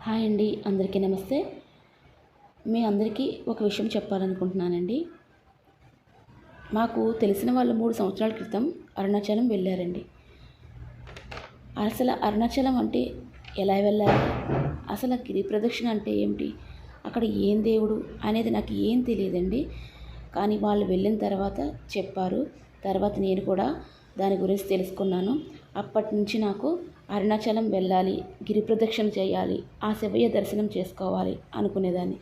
Hi అండి, అందరికీ నమస్తే. మీ అందరికీ ఒక విషయం చెప్పాలనుకుంటున్నానండి. మాకు తెలిసిన వాళ్ళు 3 సంవత్సరాల క్రితం అరుణాచలం వెళ్ళారండి. అసలు అరుణాచలం అంటే ఎలా వెళ్ళాలి, అసలు గిరి ప్రదక్షిణ అంటే ఏమిటి, అక్కడ ఏం దేవుడు అనేది నాకు ఏం తెలియదండి. కానీ వాళ్ళు వెళ్ళిన తర్వాత చెప్పారు. తర్వాత నేను కూడా దాని గురించి తెలుసుకున్నాను. అప్పటి నుంచి నాకు అరుణాచలం వెళ్ళాలి, గిరి ప్రదక్షిణ చేయాలి, ఆ శివయ్య దర్శనం చేసుకోవాలి అనుకునేదాన్ని.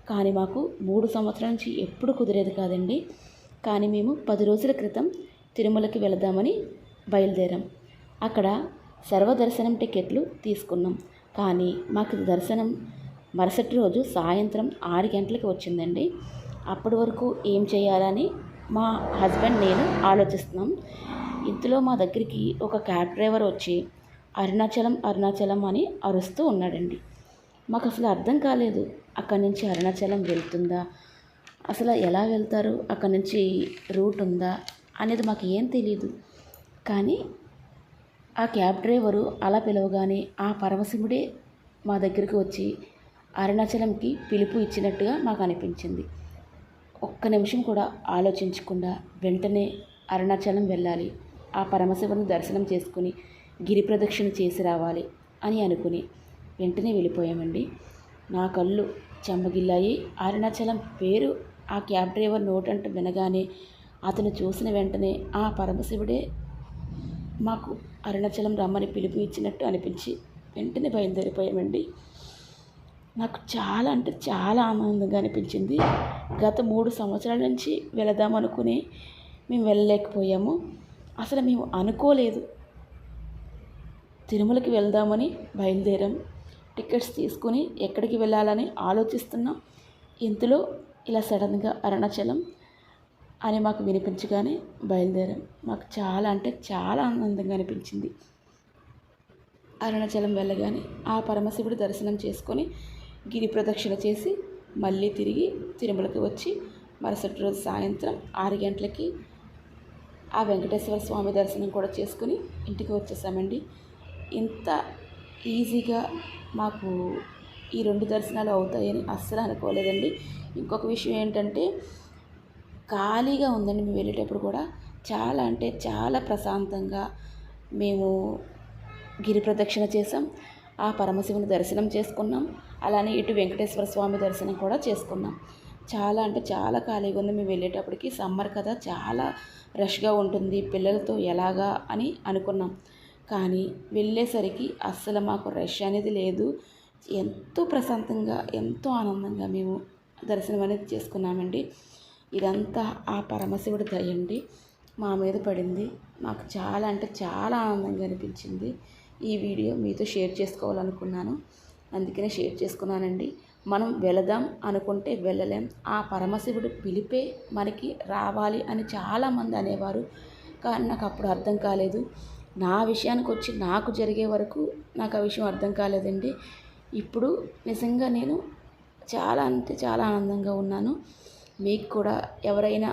కానీ మాకు 3 సంవత్సరాల నుంచి ఎప్పుడు కుదిరేది కాదండి. కానీ మేము 10 రోజుల క్రితం తిరుమలకి వెళదామని బయలుదేరాం. అక్కడ సర్వదర్శనం టికెట్లు తీసుకున్నాం. కానీ మాకు దర్శనం మరుసటి రోజు సాయంత్రం 6 గంటలకి వచ్చిందండి. అప్పటి వరకు ఏం చేయాలని మా హస్బెండ్ నేను ఆలోచిస్తున్నాం. ఇంతలో మా దగ్గరికి ఒక క్యాబ్ డ్రైవర్ వచ్చి అరుణాచలం అరుణాచలం అని అరుస్తూ ఉన్నాడండి. మాకు అసలు అర్థం కాలేదు, అక్కడి నుంచి అరుణాచలం వెళ్తుందా, అసలు ఎలా వెళ్తారు, అక్కడి నుంచి రూట్ ఉందా అనేది మాకు ఏం తెలియదు. కానీ ఆ క్యాబ్ డ్రైవరు అలా పిలవగానే ఆ పరమశివుడే మా దగ్గరికి వచ్చి అరుణాచలంకి పిలుపు ఇచ్చినట్టుగా మాకు అనిపించింది. ఒక్క నిమిషం కూడా ఆలోచించకుండా వెంటనే అరుణాచలం వెళ్ళాలి, ఆ పరమశివుని దర్శనం చేసుకుని గిరి ప్రదక్షిణ చేసి రావాలి అని అనుకుని వెంటనే వెళ్ళిపోయామండి. నా కళ్ళు చెమ్మగిల్లాయి. అరుణాచలం పేరు ఆ క్యాబ్ డ్రైవర్ నోటంట వినగానే అతను చూసిన వెంటనే ఆ పరమశివుడే మాకు అరుణాచలం రమ్మని పిలుపు ఇచ్చినట్టు అనిపించి వెంటనే బయలుదేరిపోయామండి. నాకు చాలా అంటే చాలా ఆనందంగా అనిపించింది. గత 3 సంవత్సరాల నుంచి వెళదామనుకుని మేము వెళ్ళలేకపోయాము. అసలు మేము అనుకోలేదు. తిరుమలకి వెళ్దామని బయలుదేరాం. టికెట్స్ తీసుకుని ఎక్కడికి వెళ్ళాలని ఆలోచిస్తున్నాం. ఇంతలో ఇలా సడన్గా అరుణాచలం అని మాకు వినిపించగానే బయలుదేరాం. మాకు చాలా అంటే చాలా ఆనందంగా అనిపించింది. అరుణాచలం వెళ్ళగానే ఆ పరమశివుడి దర్శనం చేసుకొని గిరి ప్రదక్షిణ చేసి మళ్ళీ తిరిగి తిరుమలకి వచ్చి మరుసటి రోజు సాయంత్రం 6 గంటలకి ఆ వెంకటేశ్వర స్వామి దర్శనం కూడా చేసుకుని ఇంటికి వచ్చేసామండి. ఇంత ఈజీగా మాకు ఈ 2 దర్శనాలు అవుతాయని అస్సలు అనుకోలేదండి. ఇంకొక విషయం ఏంటంటే ఖాళీగా ఉందండి. మేము వెళ్ళేటప్పుడు కూడా చాలా అంటే చాలా ప్రశాంతంగా మేము గిరి ప్రదక్షిణ చేసాం, ఆ పరమశివుని దర్శనం చేసుకున్నాం, అలానే ఇటు వెంకటేశ్వర స్వామి దర్శనం కూడా చేసుకున్నాం. చాలా అంటే చాలా ఖాళీగా ఉంది. మేము వెళ్ళేటప్పటికి సమ్మర్ కదా, చాలా రష్గా ఉంటుంది, పిల్లలతో ఎలాగా అని అనుకున్నాం. కానీ వెళ్ళేసరికి అస్సలు మాకు రష్ అనేది లేదు. ఎంతో ప్రశాంతంగా ఎంతో ఆనందంగా మేము దర్శనం అనేది చేసుకున్నామండి. ఇదంతా ఆ పరమశివుడి దయండి మా మీద పడింది. మాకు చాలా అంటే చాలా ఆనందంగా అనిపించింది. ఈ వీడియో మీతో షేర్ చేసుకోవాలనుకున్నాను, అందుకనే షేర్ చేసుకున్నానండి. మనం వెళదాం అనుకుంటే వెళ్ళలేం. ఆ పరమశివుడు పిలిపే మనకి రావాలి అని చాలామంది అనేవారు. కానీ నాకు అప్పుడు అర్థం కాలేదు. నా విషయానికి వచ్చి నాకు జరిగే వరకు నాకు ఆ విషయం అర్థం కాలేదండి. ఇప్పుడు నిజంగా నేను చాలా అంటే చాలా ఆనందంగా ఉన్నాను. మీకు కూడా ఎవరైనా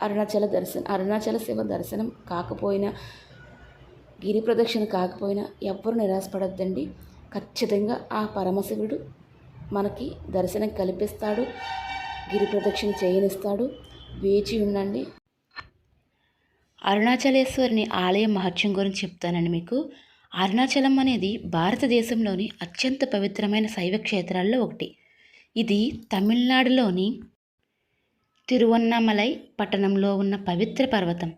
అరుణాచల శివ దర్శనం కాకపోయినా, గిరి ప్రదక్షిణ కాకపోయినా ఎవ్వరు నిరాశపడద్దండి. ఖచ్చితంగా ఆ పరమశివుడు మనకి దర్శనం కల్పిస్తాడు, గిరి ప్రదక్షిణ చేయనిస్తాడు. వేచి ఉండండి. అరుణాచలేశ్వరిని ఆలయం మహత్యం గురించి చెప్తానండి మీకు. అరుణాచలం అనేది భారతదేశంలోని అత్యంత పవిత్రమైన శైవ క్షేత్రాల్లో ఒకటి. ఇది తమిళనాడులోని తిరువన్నామలై పట్టణంలో ఉన్న పవిత్ర పర్వతం.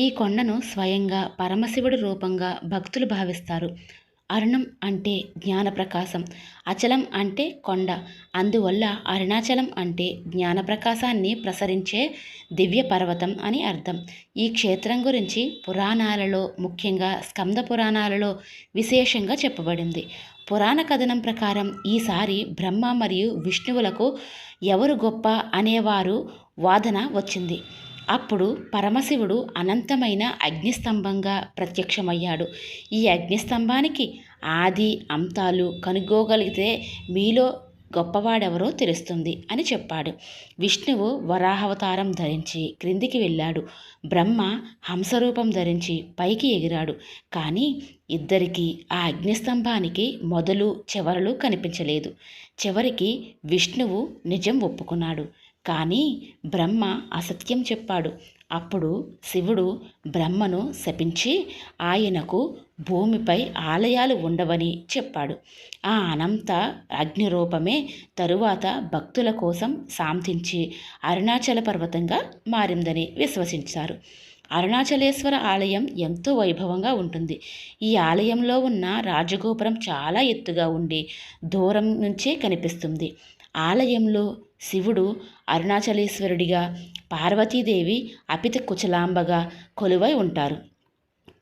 ఈ కొండను స్వయంగా పరమశివుడి రూపంగా భక్తులు భావిస్తారు. అరుణం అంటే జ్ఞానప్రకాశం, అచలం అంటే కొండ. అందువల్ల అరుణాచలం అంటే జ్ఞానప్రకాశాన్ని ప్రసరించే దివ్య పర్వతం అని అర్థం. ఈ క్షేత్రం గురించి పురాణాలలో, ముఖ్యంగా స్కంద పురాణాలలో విశేషంగా చెప్పబడింది. పురాణ కథనం ప్రకారం ఈసారి బ్రహ్మ మరియు విష్ణువులకు ఎవరు గొప్ప అనేవారు వాదన వచ్చింది. అప్పుడు పరమశివుడు అనంతమైన అగ్నిస్తంభంగా ప్రత్యక్షమయ్యాడు. ఈ అగ్నిస్తంభానికి ఆది అంతాలు కనుగోగలిగితే మీలో గొప్పవాడెవరో తెలుస్తుంది అని చెప్పాడు. విష్ణువు వరాహవతారం ధరించి క్రిందికి వెళ్ళాడు. బ్రహ్మ హంసరూపం ధరించి పైకి ఎగిరాడు. కానీ ఇద్దరికీ ఆ అగ్నిస్తంభానికి మొదలు చివరలు కనిపించలేదు. చివరికి విష్ణువు నిజం ఒప్పుకున్నాడు. కానీ బ్రహ్మ అసత్యం చెప్పాడు. అప్పుడు శివుడు బ్రహ్మను శపించి ఆయనకు భూమిపై ఆలయాలు ఉండవని చెప్పాడు. ఆ అనంత అగ్నిరూపమే తరువాత భక్తుల కోసం శాంతించి అరుణాచల పర్వతంగా మారిందని విశ్వసించారు. అరుణాచలేశ్వర ఆలయం ఎంతో వైభవంగా ఉంటుంది. ఈ ఆలయంలో ఉన్న రాజగోపురం చాలా ఎత్తుగా ఉండి దూరం నుంచే కనిపిస్తుంది. ఆలయంలో శివుడు అరుణాచలేశ్వరుడిగా, పార్వతీదేవి అపిత కుచలాంబగా కొలువై ఉంటారు.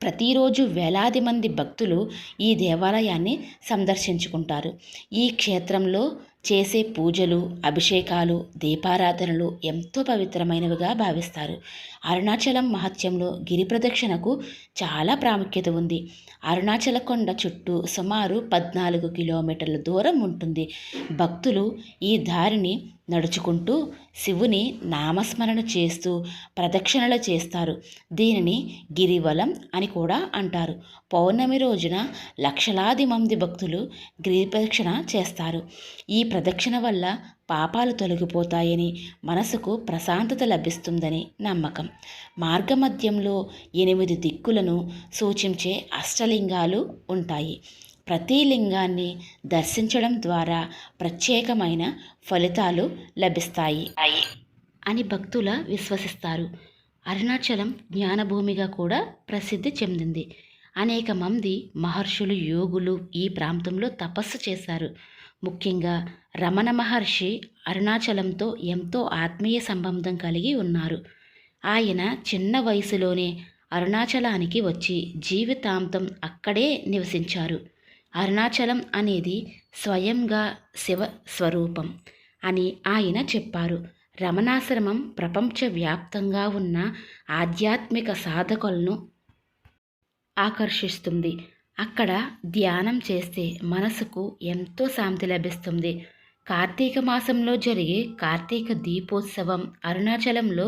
ప్రతిరోజు వేలాది మంది భక్తులు ఈ దేవాలయాన్ని సందర్శించుకుంటారు. ఈ క్షేత్రంలో చేసే పూజలు, అభిషేకాలు, దీపారాధనలు ఎంతో పవిత్రమైనవిగా భావిస్తారు. అరుణాచలం మహత్యంలో గిరి ప్రదక్షిణకు చాలా ప్రాముఖ్యత ఉంది. అరుణాచల కొండ చుట్టూ సుమారు 14 కిలోమీటర్ల దూరం ఉంటుంది. భక్తులు ఈ దారిని నడుచుకుంటూ శివుని నామస్మరణ చేస్తూ ప్రదక్షిణలు చేస్తారు. దీనిని గిరివలం అని కూడా అంటారు. పౌర్ణమి రోజున లక్షలాది మంది భక్తులు గిరి ప్రదక్షిణ చేస్తారు. ఈ ప్రదక్షిణ వల్ల పాపాలు తొలగిపోతాయని, మనసుకు ప్రశాంతత లభిస్తుందని నమ్మకం. మార్గమధ్యంలో 8 దిక్కులను సూచించే అష్టలింగాలు ఉంటాయి. ప్రతి లింగాన్ని దర్శించడం ద్వారా ప్రత్యేకమైన ఫలితాలు లభిస్తాయి అని భక్తుల విశ్వసిస్తారు. అరుణాచలం జ్ఞానభూమిగా కూడా ప్రసిద్ధి చెందింది. అనేక మంది మహర్షులు, యోగులు ఈ ప్రాంతంలో తపస్సు చేశారు. ముఖ్యంగా రమణ మహర్షి అరుణాచలంతో ఎంతో ఆత్మీయ సంబంధం కలిగి ఉన్నారు. ఆయన చిన్న వయసులోనే అరుణాచలానికి వచ్చి జీవితాంతం అక్కడే నివసించారు. అరుణాచలం అనేది స్వయంగా శివ స్వరూపం అని ఆయన చెప్పారు. రమణాశ్రమం ప్రపంచవ్యాప్తంగా ఉన్న ఆధ్యాత్మిక సాధకులను ఆకర్షిస్తుంది. అక్కడ ధ్యానం చేస్తే మనసుకు ఎంతో శాంతి లభిస్తుంది. కార్తీక మాసంలో జరిగే కార్తీక దీపోత్సవం అరుణాచలంలో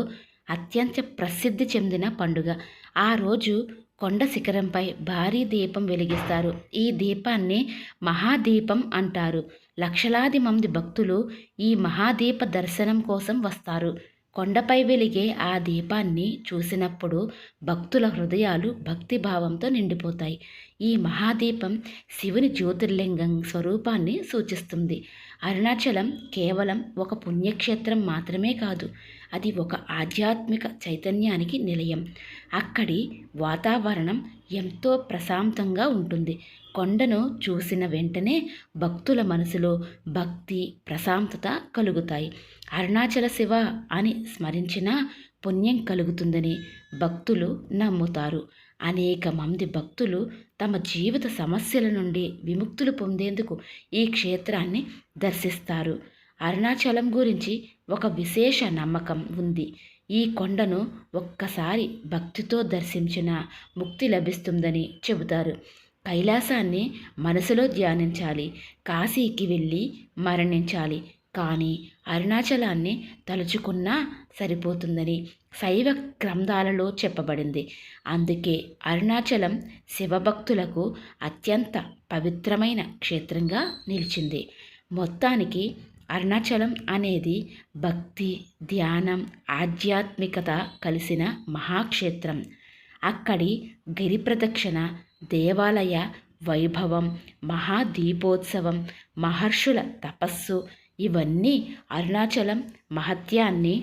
అత్యంత ప్రసిద్ధి చెందిన పండుగ. ఆ రోజు కొండ శిఖరంపై భారీ దీపం వెలిగిస్తారు. ఈ దీపాన్ని మహాదీపం అంటారు. లక్షలాది మంది భక్తులు ఈ మహాదీప దర్శనం కోసం వస్తారు. కొండపై వెలిగే ఆ దీపాన్ని చూసినప్పుడు భక్తుల హృదయాలు భక్తిభావంతో నిండిపోతాయి. ఈ మహాదీపం శివుని జ్యోతిర్లింగం స్వరూపాన్ని సూచిస్తుంది. అరుణాచలం కేవలం ఒక పుణ్యక్షేత్రం మాత్రమే కాదు, అది ఒక ఆధ్యాత్మిక చైతన్యానికి నిలయం. అక్కడి వాతావరణం ఎంతో ప్రశాంతంగా ఉంటుంది. కొండను చూసిన వెంటనే భక్తుల మనసులో భక్తి, ప్రశాంతత కలుగుతాయి. అరుణాచల శివ అని స్మరించినా పుణ్యం కలుగుతుందని భక్తులు నమ్ముతారు. అనేక మంది భక్తులు తమ జీవిత సమస్యల నుండి విముక్తులు పొందేందుకు ఈ క్షేత్రాన్ని దర్శిస్తారు. అరుణాచలం గురించి ఒక విశేష నమ్మకం ఉంది. ఈ కొండను ఒక్కసారి భక్తితో దర్శించిన ముక్తి లభిస్తుందని చెబుతారు. కైలాసాన్ని మనసులో ధ్యానించాలి, కాశీకి వెళ్ళి మరణించాలి, కానీ అరుణాచలాన్ని తలుచుకున్నా సరిపోతుందని శైవ గ్రంథాలలో చెప్పబడింది. అందుకే అరుణాచలం శివభక్తులకు అత్యంత పవిత్రమైన క్షేత్రంగా నిలిచింది. మొత్తానికి అరుణాచలం అనేది భక్తి, ధ్యానం, ఆధ్యాత్మికత కలిసిన మహాక్షేత్రం. అక్కడి గిరి ప్రదక్షిణ, దేవాలయ వైభవం, మహాదీపోత్సవం, మహర్షుల తపస్సు ఇవన్నీ అరుణాచలం మహత్యాన్ని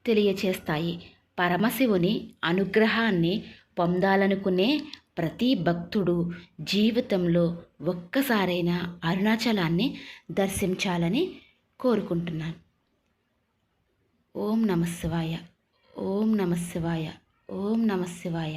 తెలియచేస్తాయి. పరమశివుని అనుగ్రహాన్ని పొందాలనుకునే ప్రతి భక్తుడు జీవితంలో ఒక్కసారైనా అరుణాచలాన్ని దర్శించాలని కోరుకుంటున్నాను. ఓం నమః శివాయ, ఓం నమః శివాయ, ఓం నమః శివాయ.